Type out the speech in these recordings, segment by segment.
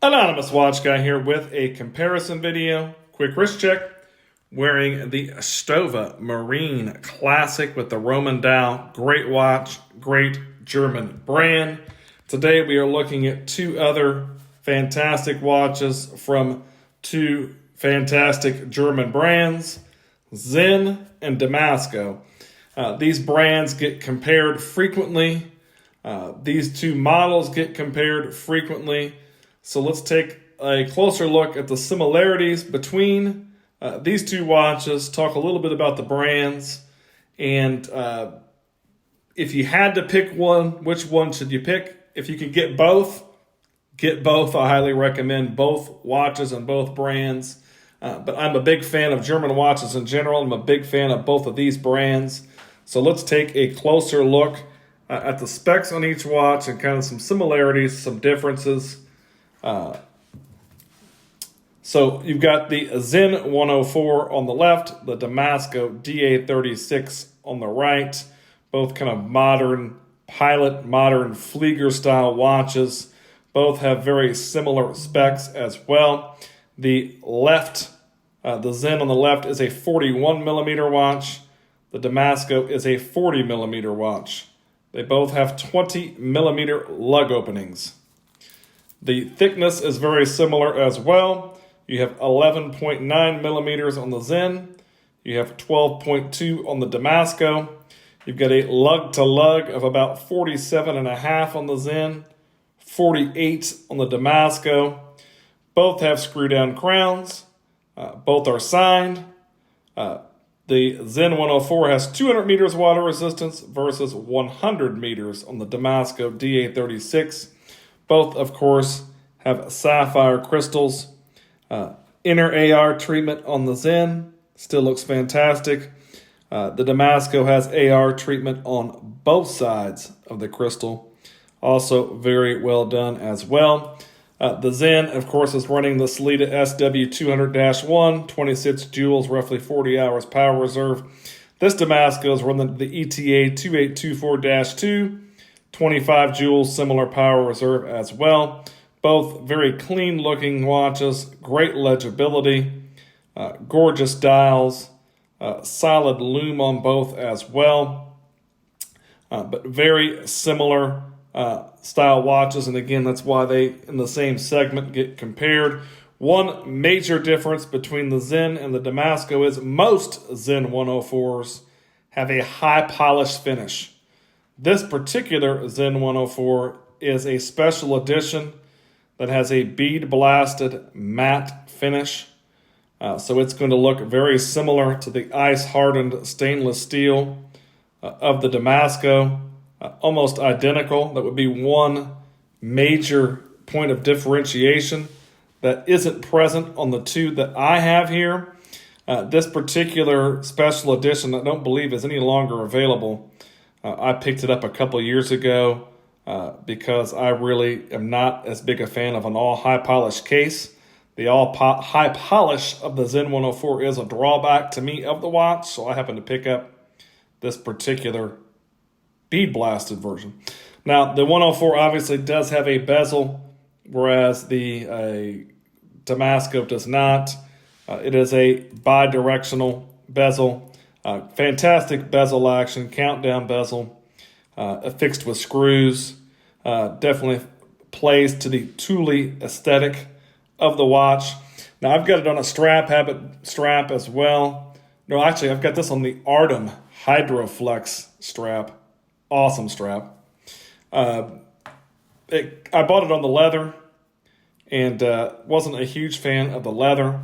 Anonymous Watch Guy here with a comparison video. Quick wrist check. Wearing the Stova Marine Classic with the Roman dial. Great watch, great German brand. Today we are looking at two other fantastic watches from two fantastic German brands, Sinn and Damasko. These brands get compared frequently. These two models get compared frequently. So let's take a closer look at the similarities between these two watches, talk a little bit about the brands, and if you had to pick one, which one should you pick? If you could get both, get both. I highly recommend both watches and both brands. But I'm a big fan of German watches in general. I'm a big fan of both of these brands. So let's take a closer look at the specs on each watch and kind of some similarities, some differences. So you've got the Sinn 104 on the left, the Damasko DA36 on the right, both kind of modern pilot, modern Flieger style watches. Both have very similar specs as well. The Sinn on the left is a 41 millimeter watch. The Damasko is a 40 millimeter watch. They both have 20 millimeter lug openings. The thickness is very similar as well. You have 11.9 millimeters on the Sinn. You have 12.2 on the Damasko. You've got a lug-to-lug of about 47.5 on the Sinn, 48 on the Damasko. Both have screw-down crowns. Both are signed. The Sinn 104 has 200 meters water resistance versus 100 meters on the Damasko DA36. Both, of course, have sapphire crystals. Inner AR treatment on the Sinn. Still looks fantastic. The Damasko has AR treatment on both sides of the crystal. Also very well done as well. The Sinn, of course, is running the Sellita SW200-1, 26 joules, roughly 40 hours power reserve. This Damasko is running the ETA 2824-2, 25 joules, similar power reserve as well. Both very clean looking watches, great legibility, gorgeous dials, solid lume on both as well, but very similar style watches. And again, that's why they in the same segment get compared. One major difference between the Sinn and the Damasko is most Sinn 104s have a high polished finish. This particular Sinn 104 is a special edition that has a bead blasted matte finish. So it's going to look very similar to the ice hardened stainless steel of the Damasko. Almost identical. That would be one major point of differentiation that isn't present on the two that I have here. This particular special edition I don't believe is any longer available. I picked it up a couple years ago because I really am not as big a fan of an all high polish case. The all high polish of the Sinn 104 is a drawback to me of the watch, so I happen to pick up this particular bead blasted version. Now, the 104 obviously does have a bezel, whereas the Damasko does not. It is a bi-directional bezel. Fantastic bezel action, countdown bezel, affixed with screws. Definitely plays to the Thule aesthetic of the watch. Now, I've got it on a strap as well. No, actually, I've got this on the Artem Hydroflex strap. Awesome strap. I bought it on the leather and wasn't a huge fan of the leather.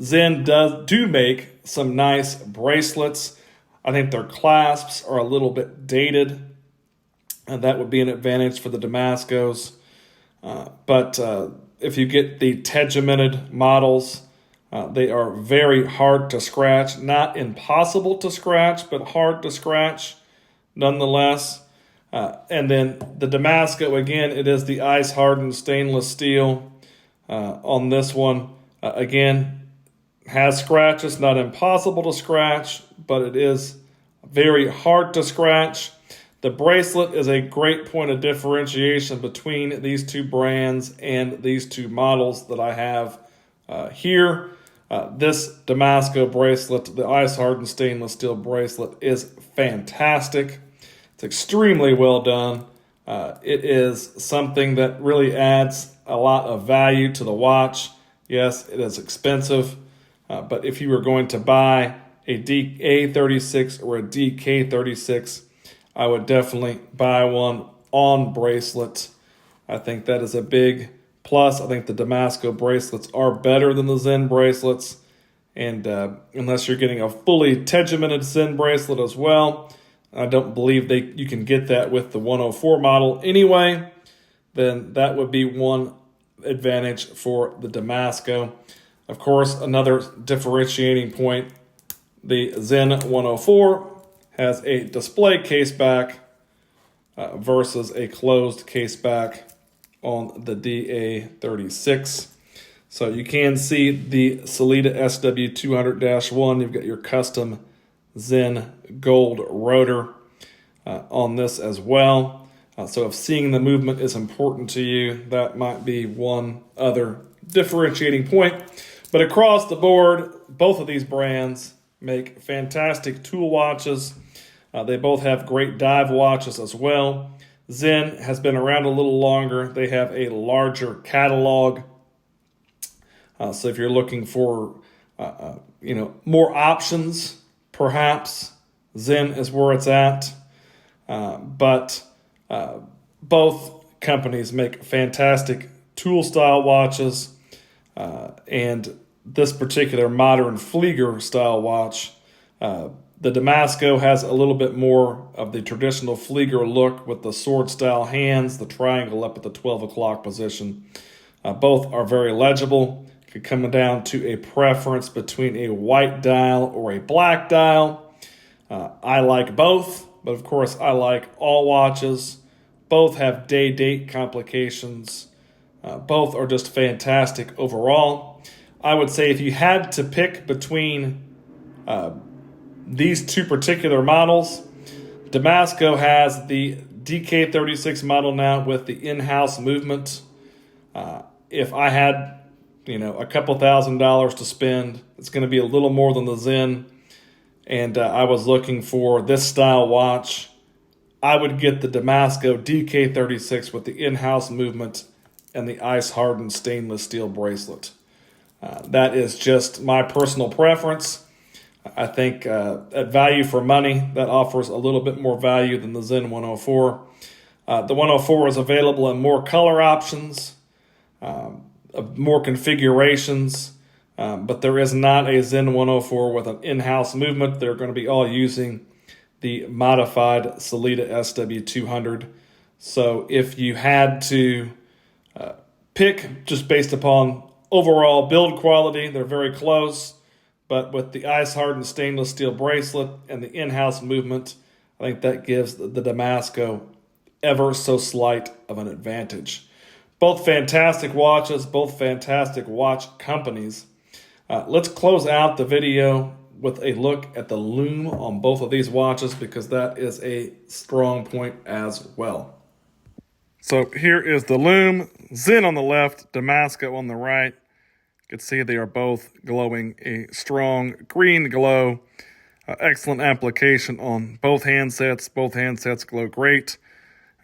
Sinn do make some nice bracelets. I think their clasps are a little bit dated, and that would be an advantage for the Damaskos. But if you get the tegimented models, they are very hard to scratch. Not impossible to scratch, but hard to scratch nonetheless. And then the Damasko, again, it is the ice-hardened stainless steel on this one. Again, has scratches, not impossible to scratch, but it is very hard to scratch. The bracelet is a great point of differentiation between these two brands and these two models that I have here. This Damasko bracelet, the ice-hardened stainless steel bracelet, is fantastic. It's extremely well done. It is something that really adds a lot of value to the watch. Yes, it is expensive, but if you were going to buy a DA36 or a DK36, I would definitely buy one on bracelet. I think that is a big plus. I think the Damasko bracelets are better than the Sinn bracelets. And unless you're getting a fully tegimented Sinn bracelet as well, I don't believe you can get that with the 104 model anyway, then that would be one advantage for the Damasko. Of course, another differentiating point, the Sinn 104 has a display case back versus a closed case back on the DA36. So you can see the Sellita SW200-1. You've got your custom Sinn gold rotor on this as well. So if seeing the movement is important to you, that might be one other differentiating point. But across the board, both of these brands make fantastic tool watches. They both have great dive watches as well. Sinn has been around a little longer. They have a larger catalog. So if you're looking for more options, perhaps Sinn is where it's at. But both companies make fantastic tool style watches. And this particular modern Flieger style watch, the Damasko has a little bit more of the traditional Flieger look with the sword style hands, the triangle up at the 12 o'clock position. Both are very legible. Could come down to a preference between a white dial or a black dial. I like both, but of course I like all watches. Both have day-date complications. Both are just fantastic overall. I would say if you had to pick between these two particular models, Damasko has the DK36 model now with the in-house movement. If I had a couple $1,000s to spend, it's going to be a little more than the Sinn, and I was looking for this style watch, I would get the Damasko DK36 with the in-house movement and the ice-hardened stainless steel bracelet. That is just my personal preference. I think at value for money, that offers a little bit more value than the Sinn 104. The 104 is available in more color options, more configurations, but there is not a Sinn 104 with an in-house movement. They're going to be all using the modified Sellita SW200. So if you had to pick just based upon overall build quality, they're very close. But with the ice-hardened stainless steel bracelet and the in-house movement, I think that gives the Damasko ever so slight of an advantage. Both fantastic watches, both fantastic watch companies. Let's close out the video with a look at the lume on both of these watches because that is a strong point as well. So here is the lume, Sinn on the left, Damasko on the right. You can see they are both glowing a strong green glow. Excellent application on both handsets. Both handsets glow great.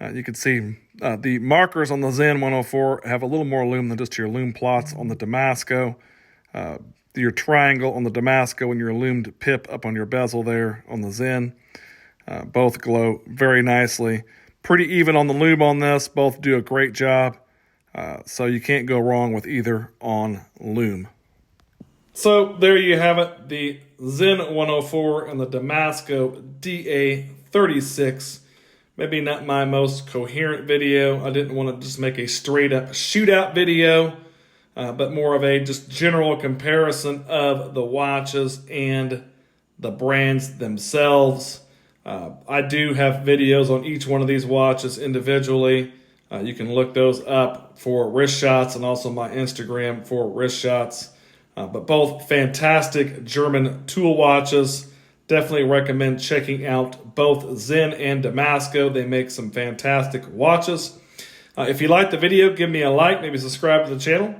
You can see the markers on the Sinn 104 have a little more lume than just your lume plots on the Damasko. Your triangle on the Damasko and your lumed pip up on your bezel there on the Sinn. Both glow very nicely. Pretty even on the lume on this. Both do a great job. So you can't go wrong with either on lume. So there you have it. The Sinn 104 and the Damasko DA36. Maybe not my most coherent video. I didn't want to just make a straight up shootout video, but more of a just general comparison of the watches and the brands themselves. I do have videos on each one of these watches individually. You can look those up for wrist shots and also my Instagram for wrist shots. But both fantastic German tool watches. Definitely recommend checking out both Sinn and Damasko. They make some fantastic watches. If you liked the video, give me a like, maybe subscribe to the channel.